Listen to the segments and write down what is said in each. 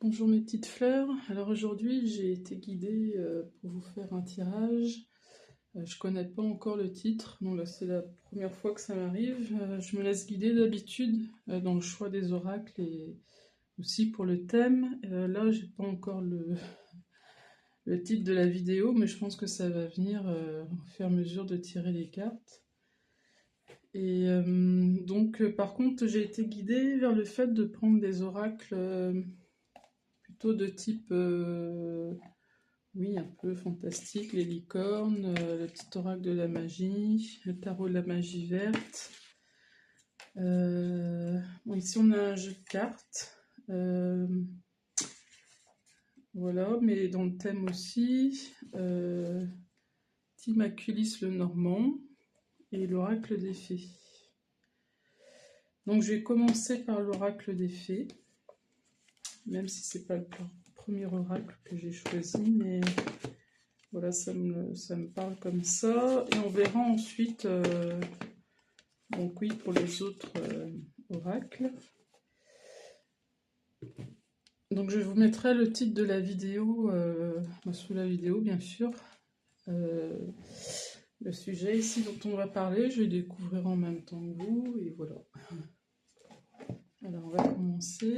Bonjour mes petites fleurs. Alors aujourd'hui j'ai été guidée pour vous faire un tirage. Je connais pas encore le titre, donc là c'est la première fois que ça m'arrive. Je me laisse guider d'habitude dans le choix des oracles et aussi pour le thème. Là j'ai pas encore le titre de la vidéo, mais je pense que ça va venir au fur et à mesure de tirer les cartes. Et par contre j'ai été guidée vers le fait de prendre des oracles plutôt de type oui, un peu fantastique, les licornes, le petit oracle de la magie, le tarot de la magie verte. Bon, ici on a un jeu de cartes. Voilà, mais dans le thème aussi, Timaculis le Normand et l'oracle des fées. Donc je vais commencer par l'oracle des fées, même si c'est pas le premier oracle que j'ai choisi, mais voilà, ça me parle comme ça. Et on verra ensuite, donc oui, pour les autres oracles. Donc je vous mettrai le titre de la vidéo, sous la vidéo bien sûr. Le sujet ici dont on va parler, je vais découvrir en même temps que vous, et voilà. Alors on va commencer.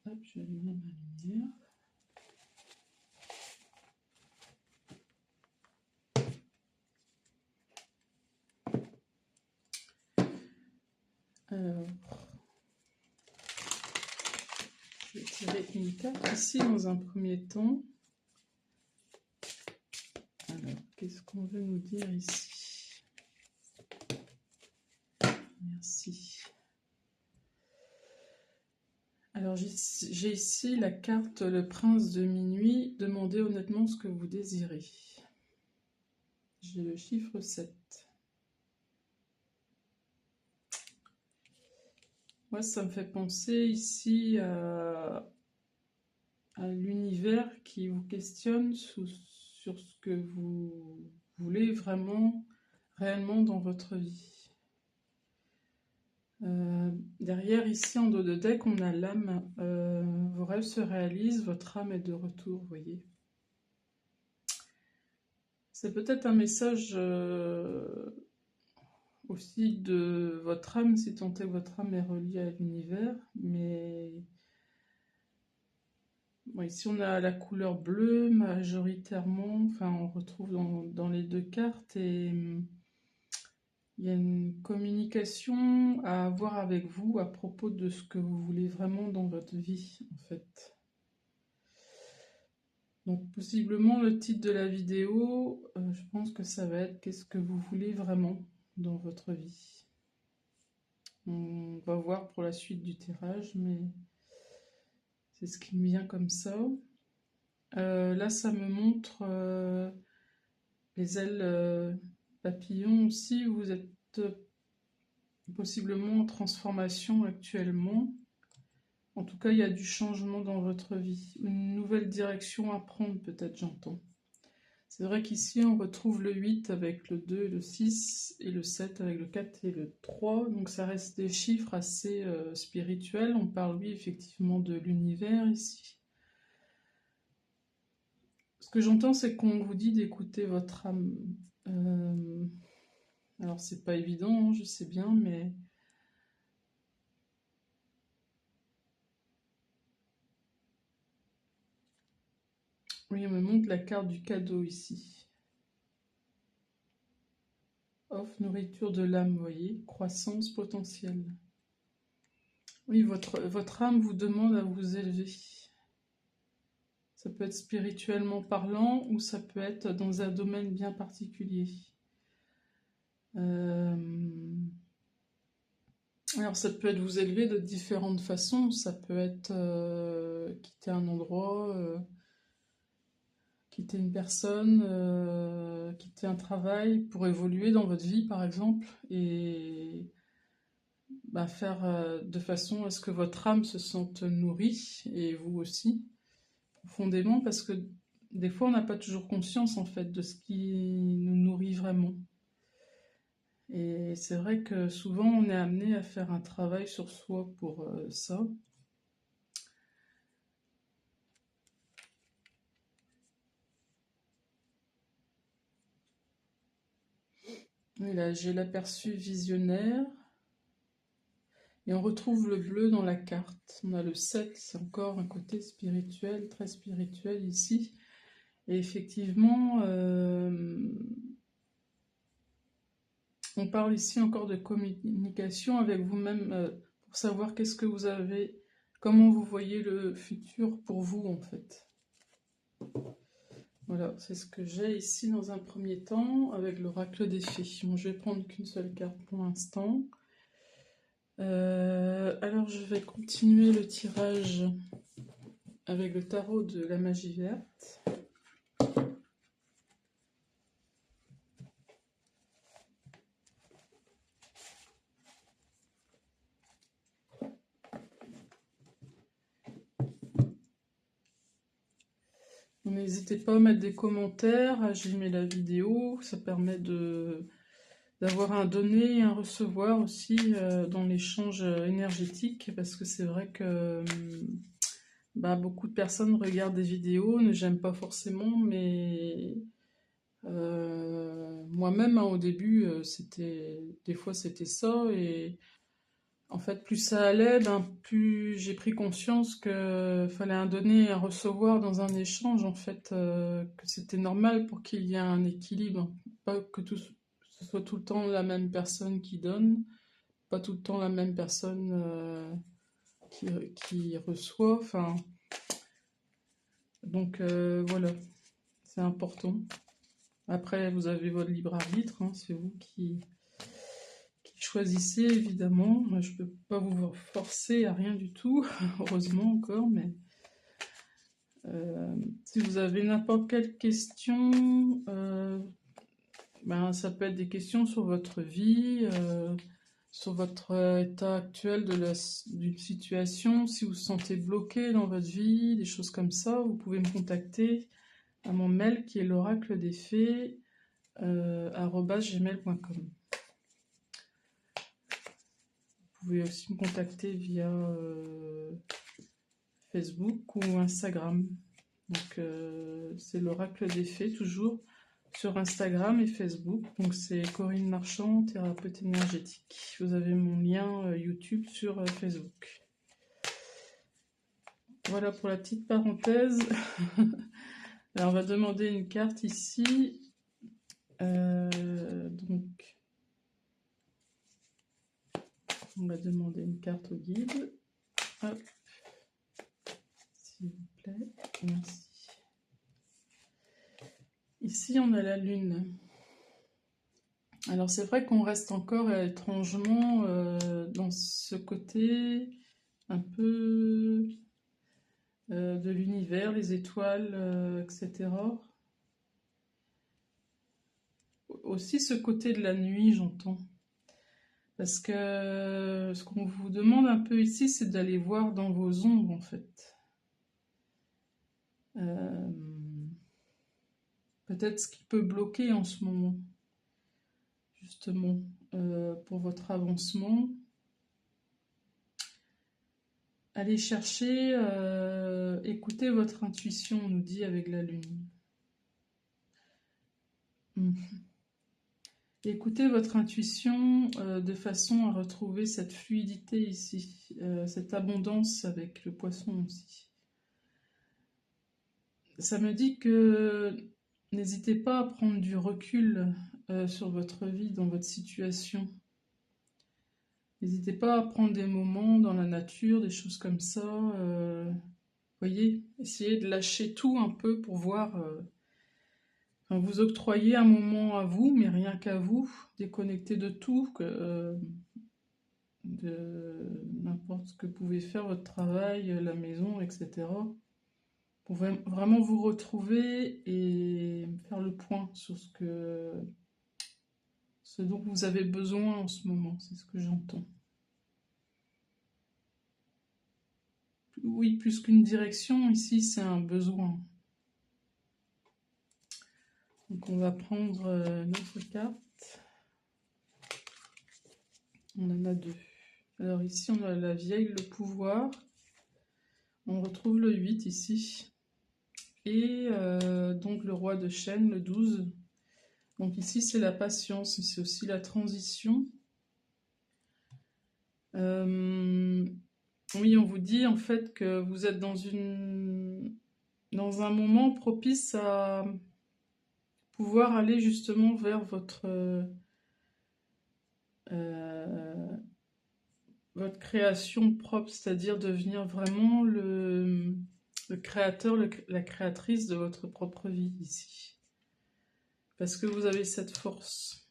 Hop, je vais allumer ma lumière. Alors, je vais tirer une carte ici dans un premier temps. Alors, qu'est-ce qu'on veut nous dire ici? Merci. Alors, j'ai ici la carte Le Prince de Minuit. Demandez honnêtement ce que vous désirez. J'ai le chiffre 7. Moi, ça me fait penser ici à l'univers qui vous questionne sur ce que vous voulez vraiment, réellement dans votre vie. Derrière, ici, en dos de deck, on a l'âme. Vos rêves se réalisent, votre âme est de retour, vous voyez. C'est peut-être un message aussi de votre âme, si tant est que votre âme est reliée à l'univers, mais bon, ici on a la couleur bleue majoritairement, enfin on retrouve dans les deux cartes, et il y a une communication à avoir avec vous à propos de ce que vous voulez vraiment dans votre vie en fait. Donc possiblement le titre de la vidéo, je pense que ça va être qu'est-ce que vous voulez vraiment dans votre vie. On va voir pour la suite du tirage, mais c'est ce qui me vient comme ça. Là, ça me montre les ailes papillons aussi. Vous êtes possiblement en transformation actuellement. En tout cas, il y a du changement dans votre vie. Une nouvelle direction à prendre, peut-être, j'entends. C'est vrai qu'ici, on retrouve le 8 avec le 2 et le 6, et le 7 avec le 4 et le 3. Donc ça reste des chiffres assez spirituels. On parle, oui, effectivement, de l'univers ici. Ce que j'entends, c'est qu'on vous dit d'écouter votre âme. Alors, c'est pas évident, hein, je sais bien, mais oui, on me montre la carte du cadeau ici. Offre, nourriture de l'âme, vous voyez, croissance potentielle. Oui, votre âme vous demande à vous élever. Ça peut être spirituellement parlant ou ça peut être dans un domaine bien particulier. Alors ça peut être vous élever de différentes façons. Ça peut être quitter un endroit, quitter une personne, quitter un travail pour évoluer dans votre vie par exemple, et faire de façon à ce que votre âme se sente nourrie, et vous aussi, profondément, parce que des fois on n'a pas toujours conscience en fait de ce qui nous nourrit vraiment. Et c'est vrai que souvent on est amené à faire un travail sur soi pour ça. Et là, j'ai l'aperçu visionnaire. Et on retrouve le bleu dans la carte. On a le 7, c'est encore un côté spirituel, très spirituel ici. Et effectivement, on parle ici encore de communication avec vous-même pour savoir qu'est-ce que vous avez, comment vous voyez le futur pour vous en fait. Voilà, c'est ce que j'ai ici dans un premier temps avec l'oracle des fées. Bon, je vais prendre qu'une seule carte pour l'instant. Alors je vais continuer le tirage avec le tarot de la magie verte. N'hésitez pas à mettre des commentaires, à j'aime la vidéo, ça permet d'avoir un donner et un recevoir aussi dans l'échange énergétique, parce que c'est vrai que beaucoup de personnes regardent des vidéos, ne j'aime pas forcément, mais moi-même au début, des fois c'était ça, et en fait, plus ça allait, plus j'ai pris conscience que fallait un donner et un recevoir dans un échange, en fait, que c'était normal pour qu'il y ait un équilibre. Pas que ce soit tout le temps la même personne qui donne, pas tout le temps la même personne qui reçoit. Enfin, donc voilà, c'est important. Après, vous avez votre libre arbitre, hein, c'est vous qui choisissez évidemment. Je peux pas vous forcer à rien du tout, heureusement encore, mais si vous avez n'importe quelle question, ça peut être des questions sur votre vie, sur votre état actuel d'une situation, si vous vous sentez bloqué dans votre vie, des choses comme ça, vous pouvez me contacter à mon mail qui est l'oracledesfées @gmail.com. Vous pouvez aussi me contacter via Facebook ou Instagram. Donc c'est l'oracle des fées toujours sur Instagram et Facebook. Donc c'est Corinne Marchand, thérapeute énergétique. Vous avez mon lien YouTube sur Facebook. Voilà pour la petite parenthèse. Alors on va demander une carte ici. Donc on va demander une carte au guide. Hop. S'il vous plaît, merci. Ici, on a la lune. Alors, c'est vrai qu'on reste encore étrangement dans ce côté un peu de l'univers, les étoiles, etc. Aussi ce côté de la nuit, j'entends. Parce que ce qu'on vous demande un peu ici, c'est d'aller voir dans vos ombres, en fait. Peut-être ce qui peut bloquer en ce moment, justement, pour votre avancement. Allez chercher, écoutez votre intuition, on nous dit avec la lune. Écoutez votre intuition de façon à retrouver cette fluidité ici, cette abondance avec le poisson aussi. Ça me dit que n'hésitez pas à prendre du recul sur votre vie, dans votre situation. N'hésitez pas à prendre des moments dans la nature, des choses comme ça. Voyez, essayez de lâcher tout un peu pour voir... vous octroyer un moment à vous, mais rien qu'à vous, déconnecté de tout, de n'importe ce que vous pouvez faire, votre travail, la maison, etc. Pour vraiment vous retrouver et faire le point sur ce dont vous avez besoin en ce moment, c'est ce que j'entends. Oui, plus qu'une direction, ici c'est un besoin. Donc on va prendre notre carte. On en a deux. Alors ici on a la vieille, le pouvoir. On retrouve le 8 ici. Et donc le roi de chêne, le 12. Donc ici, c'est la patience, mais c'est aussi la transition. Oui, on vous dit en fait que vous êtes dans un moment propice à pouvoir aller justement vers votre création propre, c'est-à-dire devenir vraiment le créateur, la créatrice de votre propre vie ici. Parce que vous avez cette force.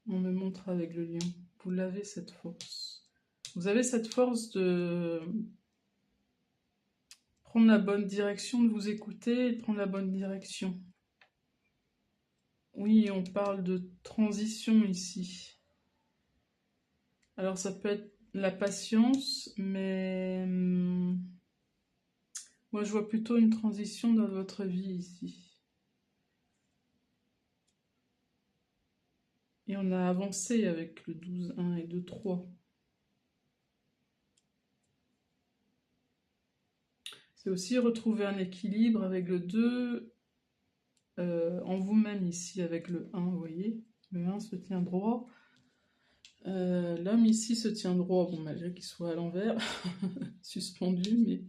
On me montre avec le lion. Vous l'avez, cette force. Vous avez cette force de prendre la bonne direction, de vous écouter et de prendre la bonne direction. Oui, on parle de transition ici. Alors ça peut être la patience, mais moi je vois plutôt une transition dans votre vie ici. Et on a avancé avec le 12, 1 et 2, 3. C'est aussi retrouver un équilibre avec le 2 en vous-même ici, avec le 1, vous voyez. Le 1 se tient droit. L'homme ici se tient droit, bon, malgré qu'il soit à l'envers, suspendu, mais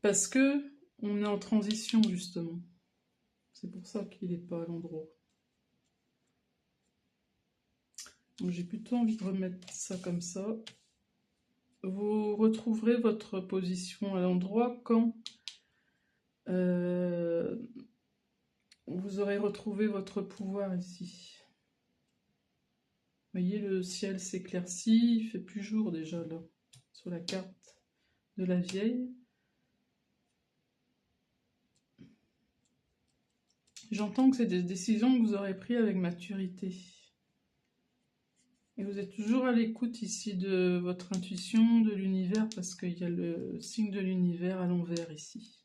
parce que on est en transition justement. C'est pour ça qu'il n'est pas à l'endroit. Donc j'ai plutôt envie de remettre ça comme ça. Vous retrouverez votre position à l'endroit quand vous aurez retrouvé votre pouvoir ici. Vous voyez, le ciel s'éclaircit, il fait plus jour déjà là, sur la carte de la vieille. J'entends que c'est des décisions que vous aurez prises avec maturité. Et vous êtes toujours à l'écoute ici de votre intuition, de l'univers, parce qu'il y a le signe de l'univers à l'envers ici.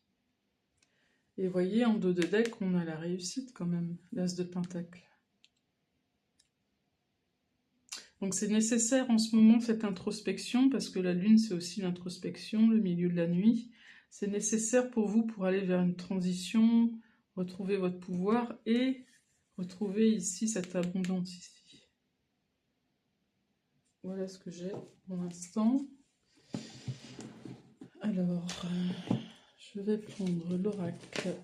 Et vous voyez, en dos de deck, on a la réussite quand même, l'as de pentacle. Donc c'est nécessaire en ce moment cette introspection, parce que la lune c'est aussi l'introspection, le milieu de la nuit. C'est nécessaire pour vous pour aller vers une transition, retrouver votre pouvoir et retrouver ici cette abondance ici. Voilà ce que j'ai pour l'instant. Alors, je vais prendre l'oracle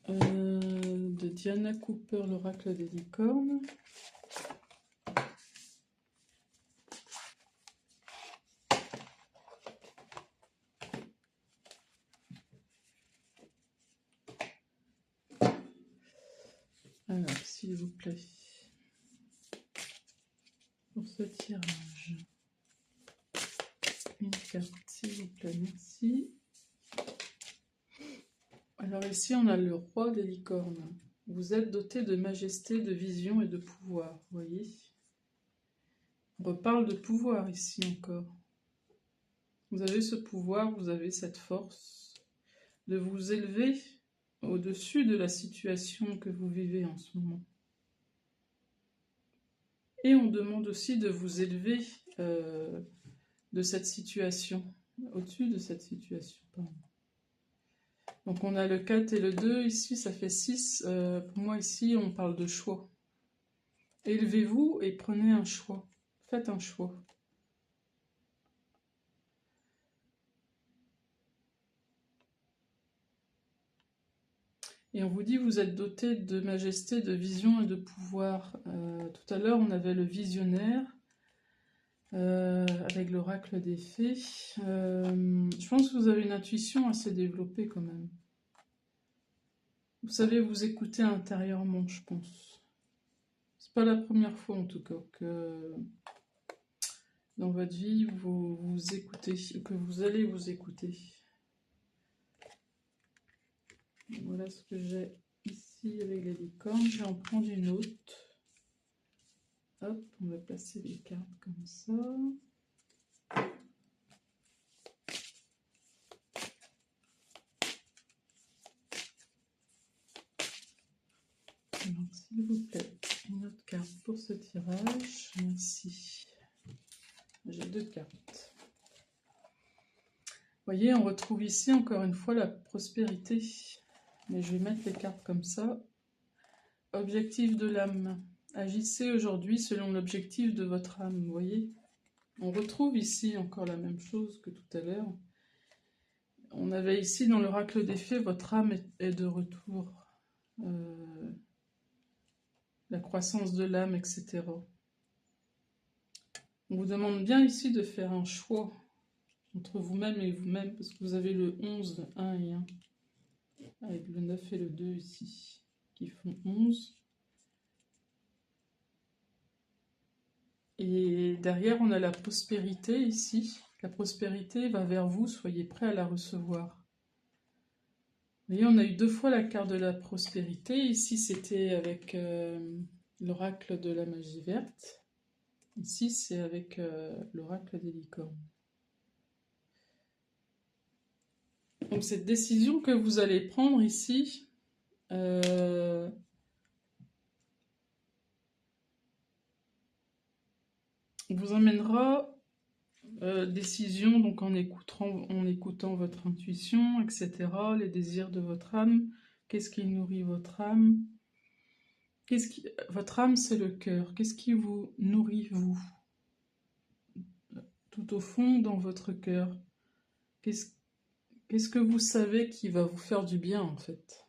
de Diana Cooper, l'oracle des licornes. Alors, s'il vous plaît, pour ce tirage, une carte, s'il vous plaît, merci. Alors ici, on a le roi des licornes. Vous êtes doté de majesté, de vision et de pouvoir, vous voyez. On reparle de pouvoir ici encore. Vous avez ce pouvoir, vous avez cette force de vous élever au-dessus de la situation que vous vivez en ce moment. Et on demande aussi de vous élever de cette situation, au-dessus de cette situation, pardon. Donc on a le 4 et le 2, ici ça fait 6. Pour moi ici on parle de choix. Élevez-vous et prenez un choix. Faites un choix. Et on vous dit, vous êtes doté de majesté, de vision et de pouvoir. Tout à l'heure, on avait le visionnaire, avec l'oracle des fées. Je pense que vous avez une intuition assez développée quand même. Vous savez vous écouter intérieurement, je pense. C'est pas la première fois en tout cas que dans votre vie, vous vous écoutez, que vous allez vous écouter. Voilà ce que j'ai ici avec les licornes. Je vais en prendre une autre. Hop, on va placer les cartes comme ça. Alors, s'il vous plaît, une autre carte pour ce tirage. Merci. J'ai 2 cartes. Vous voyez, on retrouve ici encore une fois la prospérité. Mais je vais mettre les cartes comme ça. objectif de l'âme. Agissez aujourd'hui selon l'objectif de votre âme, vous voyez. On retrouve ici encore la même chose que tout à l'heure. On avait ici dans l'oracle des fées, votre âme est de retour. La croissance de l'âme, etc. On vous demande bien ici de faire un choix entre vous-même et vous-même, parce que vous avez le 11, 1 et 1, avec le 9 et le 2 ici, qui font 11. Et derrière, on a la prospérité ici. La prospérité va vers vous, soyez prêts à la recevoir. Vous voyez, on a eu 2 fois la carte de la prospérité. Ici, c'était avec l'oracle de la magie verte. Ici, c'est avec l'oracle des licornes. Donc, cette décision que vous allez prendre ici, vous emmènera décision donc en écoutant votre intuition, etc., les désirs de votre âme, qu'est-ce qui nourrit votre âme, votre âme c'est le cœur, qu'est-ce qui vous nourrit vous, tout au fond dans votre cœur, qu'est-ce que vous savez qui va vous faire du bien en fait,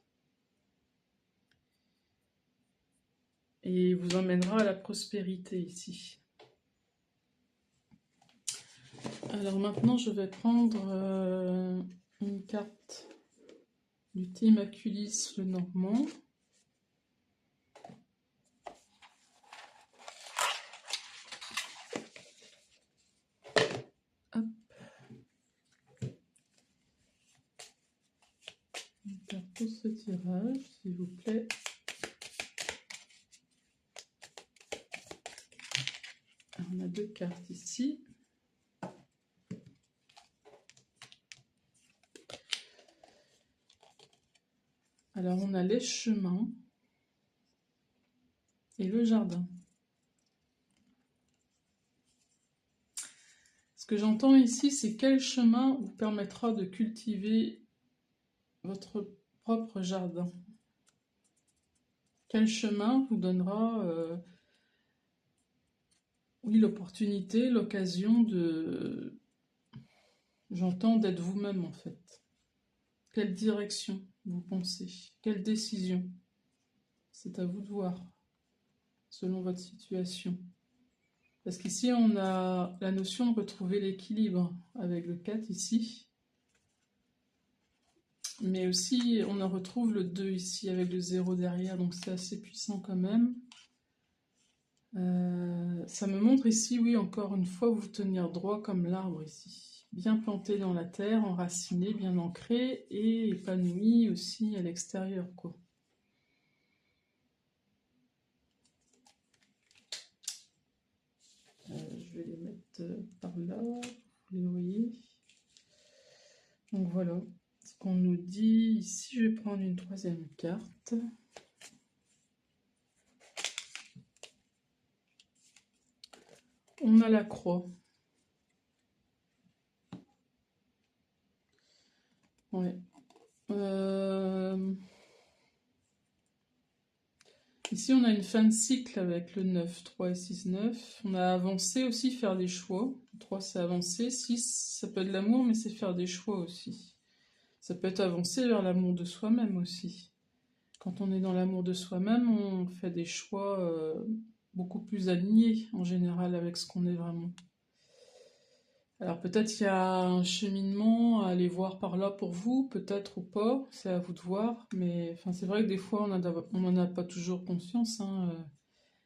et vous emmènera à la prospérité ici. Alors maintenant, je vais prendre une carte du thé Immaculis le Normand. Hop. Une carte pour ce tirage, s'il vous plaît. Alors, on a 2 cartes ici. Alors, on a les chemins et le jardin. Ce que j'entends ici, c'est quel chemin vous permettra de cultiver votre propre jardin. Quel chemin vous donnera, oui, l'opportunité, l'occasion de, j'entends, d'être vous-même en fait. Quelle direction vous pensez? Quelle décision? C'est à vous de voir, selon votre situation. Parce qu'ici, on a la notion de retrouver l'équilibre avec le 4 ici. Mais aussi, on en retrouve le 2 ici avec le 0 derrière, donc c'est assez puissant quand même. Ça me montre ici, oui, encore une fois, vous tenir droit comme l'arbre ici. Bien planté dans la terre, enraciné, bien ancré et épanoui aussi à l'extérieur, quoi. Je vais les mettre par là, vous les voyez. Donc voilà ce qu'on nous dit. Ici, je vais prendre une 3e carte. On a la croix. Ouais. Ici, on a une fin de cycle avec le 9, 3 et 6, 9. On a avancé aussi, faire des choix. 3, c'est avancer. 6, ça peut être l'amour, mais c'est faire des choix aussi. Ça peut être avancer vers l'amour de soi-même aussi. Quand on est dans l'amour de soi-même, on fait des choix beaucoup plus alignés, en général, avec ce qu'on est vraiment. Alors peut-être il y a un cheminement à aller voir par là pour vous, peut-être ou pas, c'est à vous de voir, mais enfin, c'est vrai que des fois on n'en a pas toujours conscience, hein.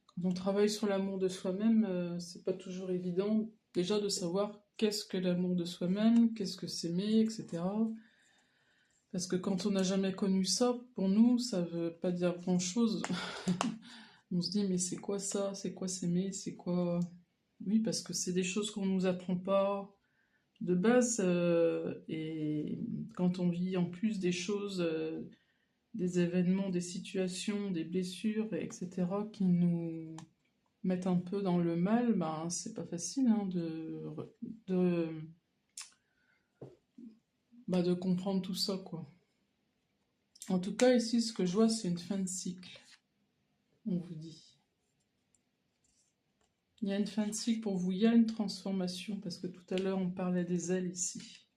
Quand on travaille sur l'amour de soi-même, c'est pas toujours évident déjà de savoir qu'est-ce que l'amour de soi-même, qu'est-ce que s'aimer, etc. Parce que quand on n'a jamais connu ça, pour nous, ça veut pas dire grand-chose. On se dit mais c'est quoi ça? C'est quoi s'aimer? C'est quoi... Oui, parce que c'est des choses qu'on nous apprend pas de base, et quand on vit en plus des choses, des événements, des situations, des blessures, etc., qui nous mettent un peu dans le mal, ben c'est pas facile hein, de comprendre tout ça, quoi. En tout cas, ici, ce que je vois, c'est une fin de cycle. on vous dit. Il y a une fin de cycle pour vous, il y a une transformation, parce que tout à l'heure on parlait des ailes ici.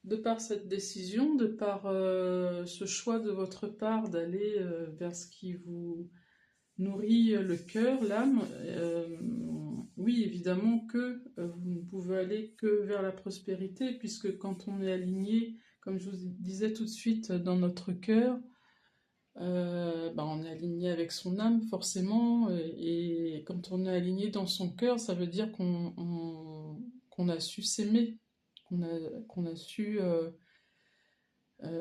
De par cette décision, de par ce choix de votre part d'aller vers ce qui vous nourrit le cœur, l'âme, oui, évidemment que vous ne pouvez aller que vers la prospérité, puisque quand on est aligné, comme je vous disais tout de suite, dans notre cœur, on est aligné avec son âme, forcément, et quand on est aligné dans son cœur, ça veut dire qu'on a su s'aimer, qu'on a su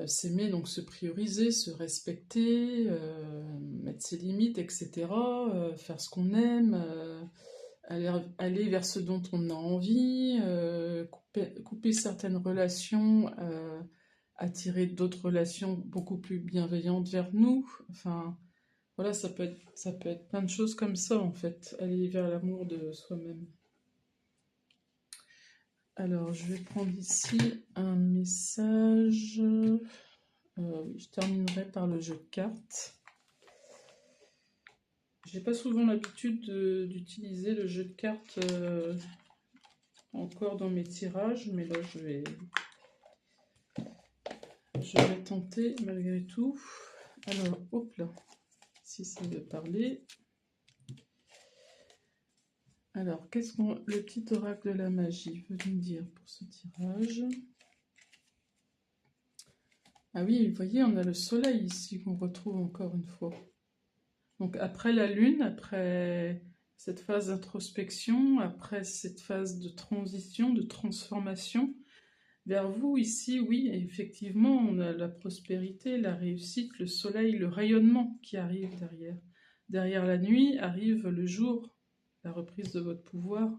s'aimer, donc se prioriser, se respecter, mettre ses limites, etc., faire ce qu'on aime, aller vers ce dont on a envie, couper certaines relations, attirer d'autres relations beaucoup plus bienveillantes vers nous. Enfin, voilà, ça peut être plein de choses comme ça, en fait, aller vers l'amour de soi-même. Alors, je vais prendre ici un message. Oui, je terminerai par le jeu de cartes. J'ai pas souvent l'habitude d'utiliser le jeu de cartes encore dans mes tirages, mais là je vais tenter malgré tout. Alors, hop là, si ça veut parler. Alors, qu'est-ce que le petit oracle de la magie veut nous dire pour ce tirage? Ah oui, vous voyez, on a le soleil ici qu'on retrouve encore une fois. Donc après la lune, après cette phase d'introspection, après cette phase de transition, de transformation, vers vous ici, oui, effectivement, on a la prospérité, la réussite, le soleil, le rayonnement qui arrive derrière. Derrière la nuit arrive le jour, la reprise de votre pouvoir.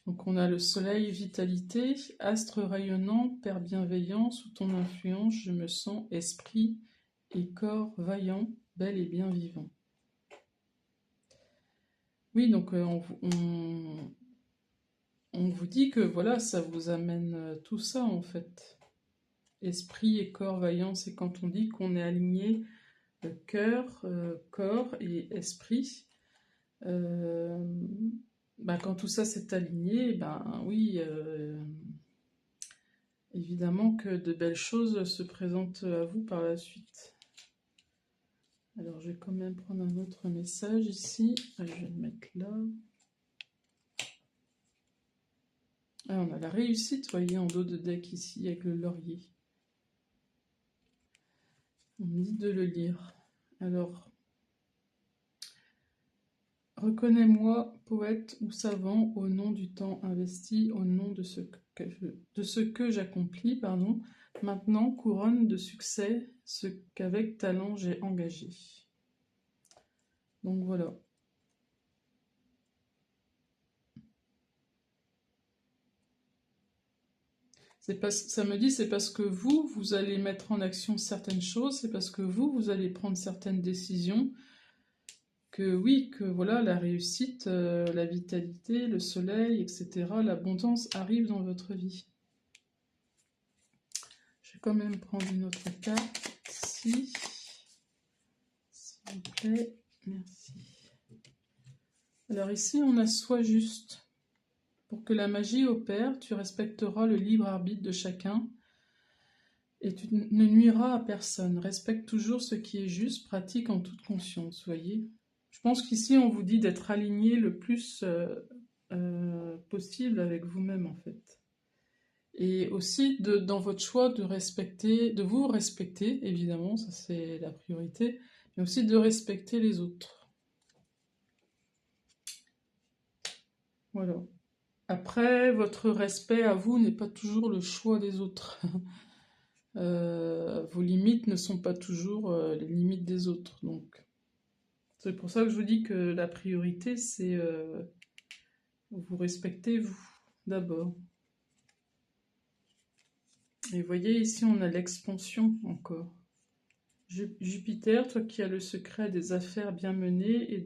Donc on a le soleil, vitalité, astre rayonnant, père bienveillant, sous ton influence, je me sens esprit et corps vaillant, bel et bien vivant. Oui, donc on vous dit que voilà, ça vous amène tout ça en fait. Esprit et corps vaillant, c'est quand on dit qu'on est aligné cœur, corps et esprit. Quand tout ça s'est aligné, oui, évidemment que de belles choses se présentent à vous par la suite. Alors je vais quand même prendre un autre message ici. Je vais le mettre là. Ah, on a la réussite, voyez, en dos de deck ici, avec le laurier. On me dit de le lire. Alors, reconnais-moi, poète ou savant, au nom du temps investi, au nom de ce que j'accomplis, maintenant couronne de succès ce qu'avec talent j'ai engagé. Donc voilà. Ça me dit, c'est parce que vous allez mettre en action certaines choses, c'est parce que vous allez prendre certaines décisions, que oui, que voilà, la réussite, la vitalité, le soleil, etc., l'abondance arrive dans votre vie. Je vais quand même prendre une autre carte ici, s'il vous plaît, merci. Alors ici, on a sois juste. Pour que la magie opère, tu respecteras le libre arbitre de chacun et tu ne nuiras à personne. Respecte toujours ce qui est juste, pratique en toute conscience, voyez. Je pense qu'ici, on vous dit d'être aligné le plus possible avec vous-même, en fait. Et aussi, dans votre choix, de vous respecter, évidemment, ça c'est la priorité, mais aussi de respecter les autres. Voilà. Après, votre respect à vous n'est pas toujours le choix des autres. Vos limites ne sont pas toujours les limites des autres. Donc, c'est pour ça que je vous dis que la priorité, c'est vous respectez vous, d'abord. Et vous voyez, ici, on a l'expansion encore. Jupiter, toi qui as le secret des affaires bien menées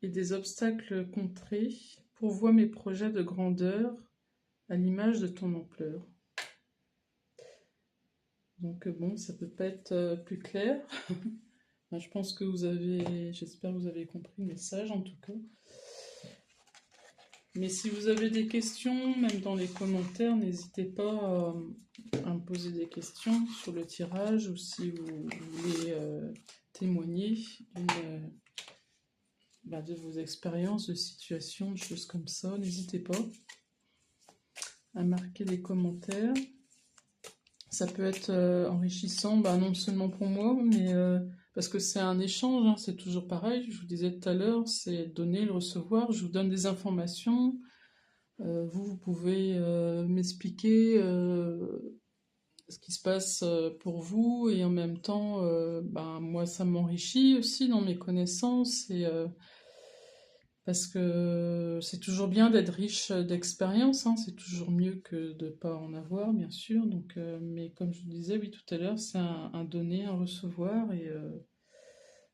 et des obstacles contrés, pourvois mes projets de grandeur à l'image de ton ampleur. Donc bon, ça peut pas être plus clair. Je pense que vous avez, j'espère que vous avez compris le message en tout cas. Mais si vous avez des questions, même dans les commentaires, n'hésitez pas à me poser des questions sur le tirage ou si vous voulez témoigner de vos expériences, de situations, de choses comme ça. N'hésitez pas à marquer des commentaires. Ça peut être enrichissant, non seulement pour moi, mais parce que c'est un échange, hein, c'est toujours pareil. Je vous disais tout à l'heure, c'est donner, le recevoir. Je vous donne des informations. Vous pouvez m'expliquer ce qui se passe pour vous et en même temps, moi, ça m'enrichit aussi dans mes connaissances et parce que c'est toujours bien d'être riche d'expérience, hein, c'est toujours mieux que de ne pas en avoir, bien sûr. Donc, mais comme je vous disais, oui, tout à l'heure, c'est un donner, un recevoir et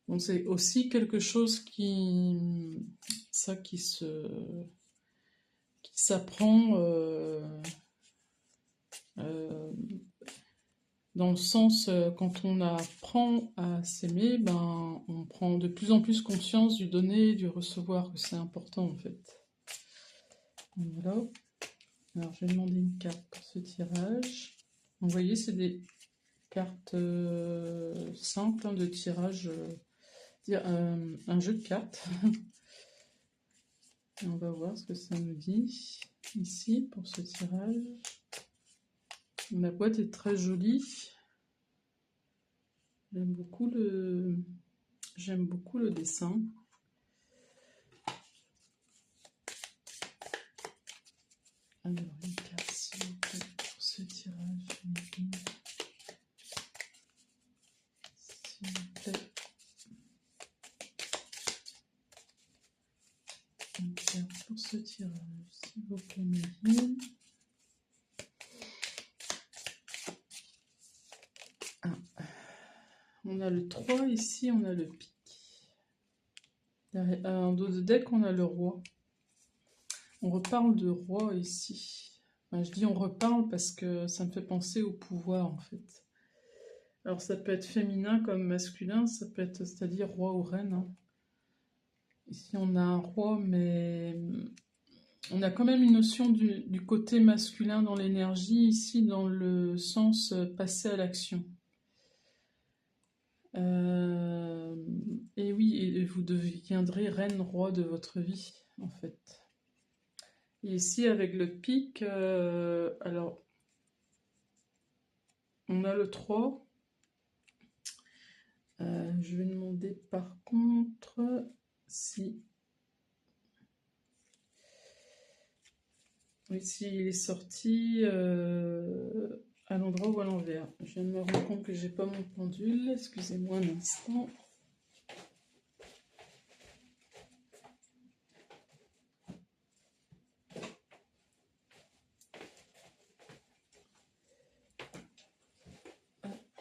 donc c'est aussi quelque chose qui s'apprend dans le sens, quand on apprend à s'aimer, on prend de plus en plus conscience du donner et du recevoir, que c'est important en fait. Voilà. Alors je vais demander une carte pour ce tirage. Vous voyez, c'est des cartes simples, hein, de tirage, un jeu de cartes. Et on va voir ce que ça nous dit ici pour ce tirage. La boîte est très jolie. J'aime beaucoup le dessin. Alors, une carte s'il vous plaît pour ce tirage. S'il vous plaît. Une carte pour ce tirage, s'il vous plaît, Méline. On a le 3 ici, on a le pic. En dos de deck, on a le roi. On reparle de roi ici. Je dis on reparle parce que ça me fait penser au pouvoir en fait. Alors ça peut être féminin comme masculin, ça peut être, c'est-à-dire roi ou reine, hein. Ici on a un roi, mais on a quand même une notion du côté masculin dans l'énergie, ici dans le sens passer à l'action. Et oui, et vous deviendrez reine, roi de votre vie, en fait. Et ici, avec le pic, alors, on a le 3. Je vais demander par contre si... Ici, il est sorti à l'endroit ou à l'envers. Je viens de me rendre compte que j'ai pas mon pendule. Excusez-moi un instant.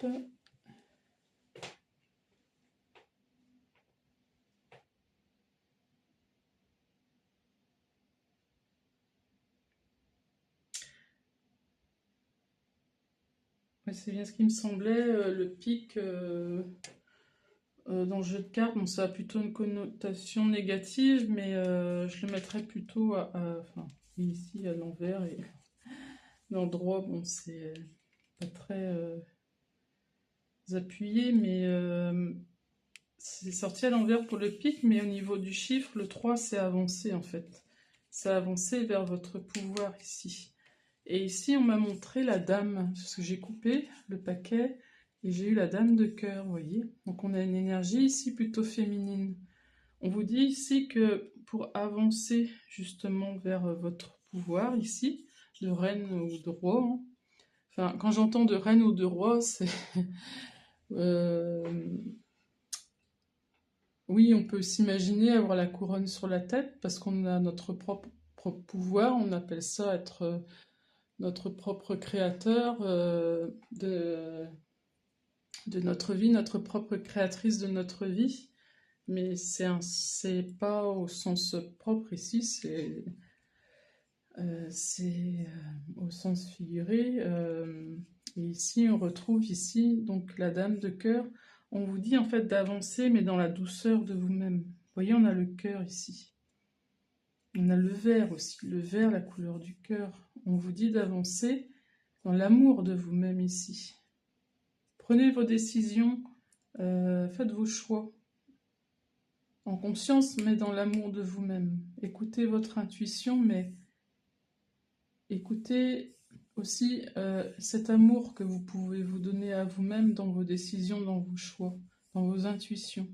Hop. C'est bien ce qui me semblait, le pic dans le jeu de cartes, bon, ça a plutôt une connotation négative, mais je le mettrais plutôt enfin, ici à l'envers et dans le droit, bon, c'est pas très appuyé, mais c'est sorti à l'envers pour le pic, mais au niveau du chiffre, le 3, c'est avancé en fait. C'est avancé vers votre pouvoir ici. Et ici, on m'a montré la dame, parce que j'ai coupé le paquet et j'ai eu la dame de cœur, vous voyez. Donc on a une énergie ici plutôt féminine. On vous dit ici que pour avancer justement vers votre pouvoir ici, de reine ou de roi, hein. Enfin, quand j'entends de reine ou de roi, c'est... oui, on peut s'imaginer avoir la couronne sur la tête parce qu'on a notre propre pouvoir, on appelle ça être notre propre créateur de notre vie, notre propre créatrice de notre vie. Mais c'est pas au sens propre ici, c'est au sens figuré. Et ici, on retrouve ici donc la dame de cœur. On vous dit en fait d'avancer, mais dans la douceur de vous-même. Vous voyez, on a le cœur ici. On a le vert aussi, le vert, la couleur du cœur. On vous dit d'avancer dans l'amour de vous-même ici. Prenez vos décisions, faites vos choix. En conscience, mais dans l'amour de vous-même. Écoutez votre intuition, mais écoutez aussi cet amour que vous pouvez vous donner à vous-même dans vos décisions, dans vos choix, dans vos intuitions,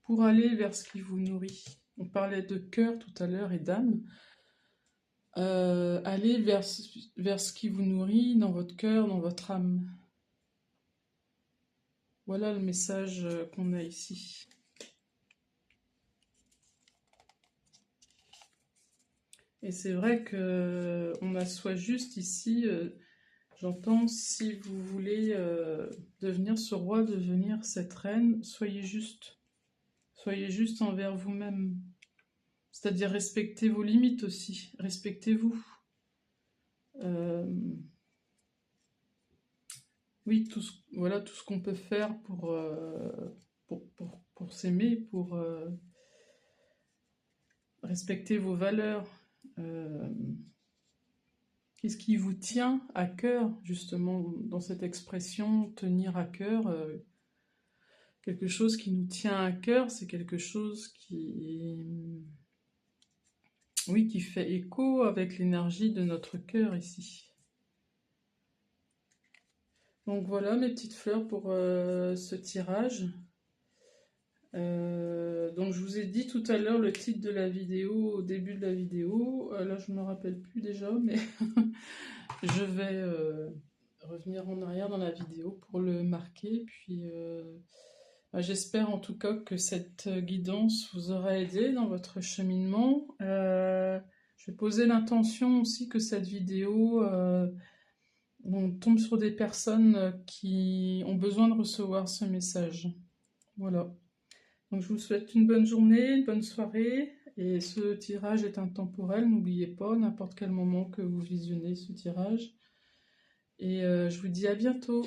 pour aller vers ce qui vous nourrit. On parlait de cœur tout à l'heure et d'âme. Allez vers ce qui vous nourrit dans votre cœur, dans votre âme. Voilà le message qu'on a ici. Et c'est vrai qu'on assoit juste ici, j'entends, si vous voulez devenir ce roi, devenir cette reine, soyez juste. Soyez juste envers vous-même. C'est-à-dire respectez vos limites aussi, respectez-vous. Oui, voilà tout ce qu'on peut faire pour s'aimer, pour respecter vos valeurs. Qu'est-ce qui vous tient à cœur, justement, dans cette expression « tenir à cœur » quelque chose qui nous tient à cœur, c'est quelque chose oui, qui fait écho avec l'énergie de notre cœur ici. Donc voilà mes petites fleurs pour ce tirage. Donc je vous ai dit tout à l'heure le titre de la vidéo au début de la vidéo. Là je ne me rappelle plus déjà, mais je vais revenir en arrière dans la vidéo pour le marquer. Puis j'espère en tout cas que cette guidance vous aura aidé dans votre cheminement. Je vais poser l'intention aussi que cette vidéo, on tombe sur des personnes qui ont besoin de recevoir ce message. Voilà. Donc je vous souhaite une bonne journée, une bonne soirée. Et ce tirage est intemporel, n'oubliez pas, n'importe quel moment que vous visionnez ce tirage. Et je vous dis à bientôt.